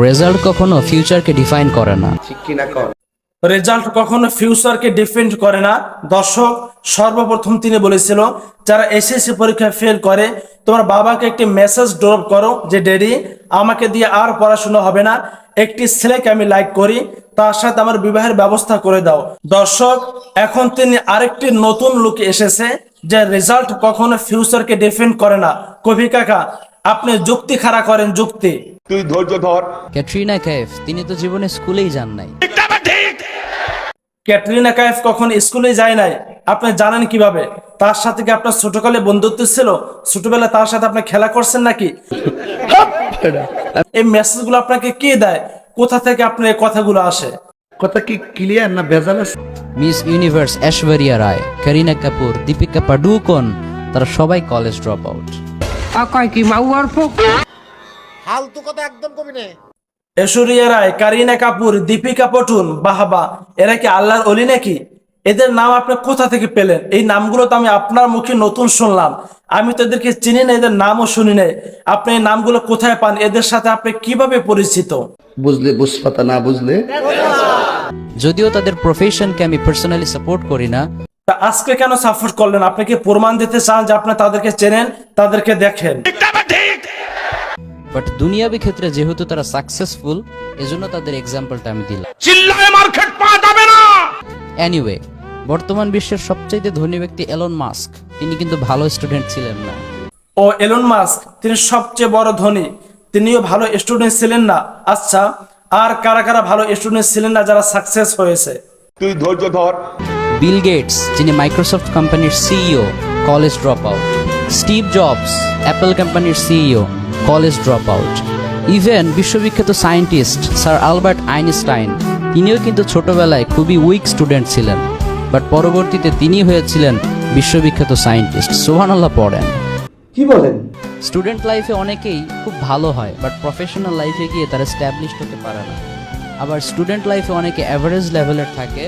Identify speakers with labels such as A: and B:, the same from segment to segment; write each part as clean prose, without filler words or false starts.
A: Result কখনো ফিউচারকে define করে না।
B: ঠিক কিনা কর।
C: রেজাল্ট কখনো ফিউচারকে ডিপেন্ড করে না। দর্শক, সর্বপ্রথম তিনি বলেছিল যারা এসএসসি পরীক্ষায় ফেল করে তোমার বাবাকে একটি মেসেজ ড্রপ করো যে ড্যাডি আমাকে দিয়ে আর পড়াশোনা হবে না, একটি ছেলেকে আমি লাইক করি, তার সাথে আমার বিবাহের ব্যবস্থা করে দাও। দর্শক, এখন তিনি আরেকটি নতুন লুক এসেছে যে রেজাল্ট কখনো ফিউচারকে ডিপেন্ড করে না। কবি কাকা, আপনি যুক্তি খাড়া করেন, যুক্তি।
B: তুই ধৈর্য ধর।
A: ক্যাটরিনা কাইফ তিনি তো জীবনে স্কুলেই যান নাই।
C: ক্যাটরিনা কাইফ কখন স্কুলে যায় নাই আপনি জানেন কিভাবে? তার সাথে কি আপনার ছোটকালে বন্ধুত্ব ছিল? ছোটবেলায় তার সাথে আপনি খেলা করছেন নাকি? এই মেসেজগুলো আপনাকে কে দেয়? কোথা থেকে আপনার এই কথাগুলো আসে?
D: কথা কি ক্লিয়ার না ভেজাল আছে?
A: মিস ইউনিভার্স ঐশ্বরিয়া রায়, করিনা কাপুর, দীপিকা পাডুকোন তারা সবাই college drop out.
C: Aishwarya Rai, Kareena Kapoor, Deepika Padukone, বাহবা, এরা কি আল্লাহর অলি নাকি? এদের নাম আপনি কোথা থেকে পেলেন? এই নামগুলো তো আমি আপনার মুখে নতুন শুনলাম। আমি তো এদেরকে চিনি না, এদের নামও শুনি নাই। আপনি এই নামগুলো কোথায় পান? এদের সাথে আপনি কিভাবে পরিচিত?
D: বুঝলে বুঝপাতা, না বুঝলে
A: যদিও তাদের প্রফেশনকে আমি পার্সোনালি সাপোর্ট করি না,
C: তা আজকে কেন সাপোর্ট করলেন? আপনি কি প্রমাণ দিতে চান যে আপনি তাদেরকে চেনেন, তাদেরকে দেখেন?
A: বাট দুনিয়াবি ক্ষেত্রে যেহেতু তারা সাকসেসফুল, এজন্য তাদের এক্সাম্পলটা আমি দিলাম।
B: চিল্লায় মার্কেট পাওয়া যাবে না।
A: এনিওয়ে, বর্তমান বিশ্বের সবচেয়ে ধনী ব্যক্তি এলন মাস্ক তিনি কিন্তু ভালো স্টুডেন্ট ছিলেন না।
C: ও এলন মাস্ক তিনি সবচেয়ে বড় ধনী, তিনিও ভালো স্টুডেন্ট ছিলেন না। আচ্ছা, আর কারা কারা ভালো স্টুডেন্ট ছিলেন না যারা সাকসেস হয়েছে?
B: তুই ধৈর্য ধর।
A: বিল গেটস যিনি মাইক্রোসফট কোম্পানির CEO, college drop out. Steve Jobs Apple কোম্পানির CEO, college drop out. Even বিশ্ববিখ্যাত সায়েন্টিস্ট স্যার আলবার্ট আইনস্টাইন তিনিও কিন্তু ছোটবেলায় খুবই উইক স্টুডেন্ট ছিলেন, বাট পরবর্তীতে তিনি হয়েছিলেন বিশ্ববিখ্যাত সায়েন্টিস্ট। সুবহানাল্লাহ পড়েন।
D: কি বলেন?
A: স্টুডেন্ট লাইফে অনেকেই খুব ভালো হয়, বাট প্রফেশনাল লাইফে গিয়ে তারা এস্টাবলিশড হতে পারে না। আবার স্টুডেন্ট লাইফে অনেকে অ্যাভারেজ লেভেলের থাকে,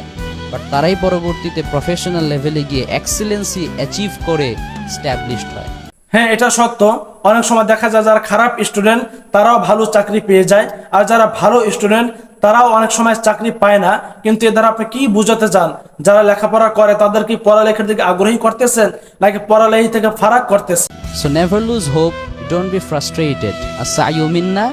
A: বাট তারাই পরবর্তীতে প্রফেশনাল লেভেলে গিয়ে এক্সিলেন্সি অ্যাচিভ করে এস্টাবলিশড হয়।
C: হ্যাঁ, এটা সত্য। অনেক সময় দেখা যায় যারা খারাপ স্টুডেন্ট তারাও ভালো চাকরি পেয়ে যায়, আর যারা ভালো স্টুডেন্ট তারাও অনেক সময় চাকরি পায় না। কিন্তু এ দ্বারা আপনি কি বোঝাতে চান? যারা লেখাপড়া করে তাদের কি পড়ালেখার দিকে আগ্রহী করতেছেন নাকি পড়ালেখা থেকে ফারাক করতেছেন?
A: So never lose hope, don't be frustrated. As-sa'yu minna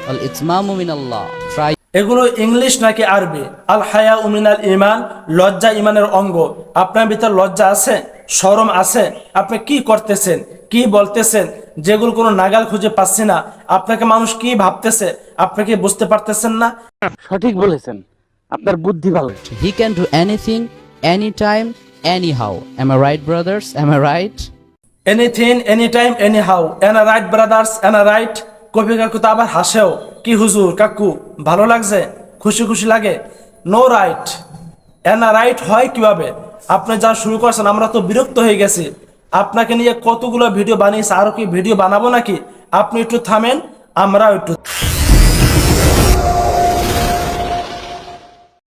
A: wal itmamu min Allah. Try.
C: এগুলো ইংলিশ নাকি আরবি? আল হায়া মিনাল ঈমান, লজ্জা ইমানের অঙ্গ। আপনার ভিতর লজ্জা আছে, শরম আছে? আপনি কি করতেছেন, কি বলতেছেন, যেগুলো কোনো নাগাল খুঁজে পাচ্ছি না। আপনাকে মানুষ কি ভাবতেছে আপনি কি বুঝতে পারতেছেন না?
E: সঠিক বলেছেন, আপনার বুদ্ধি ভালো।
A: He can do anything, anytime, anyhow. Am I right, brothers? Am I right?
C: Anything, any time, any how. এনা রাইট ব্রাদার্স, এনা রাইট। কবি কাকু তো আবার হাসেও। কি হুজুর কাকু, ভালো লাগছে? খুশি খুশি লাগে? No right. এনা রাইট হয় কিভাবে? আপনি যা শুরু করছেন আমরা তো বিরক্ত হয়ে গেছি। আপনাকে নিয়ে কতগুলো ভিডিও বানিয়েছে, আরো কি ভিডিও বানাবো নাকি? আপনি একটু থামেন, আমরাও একটু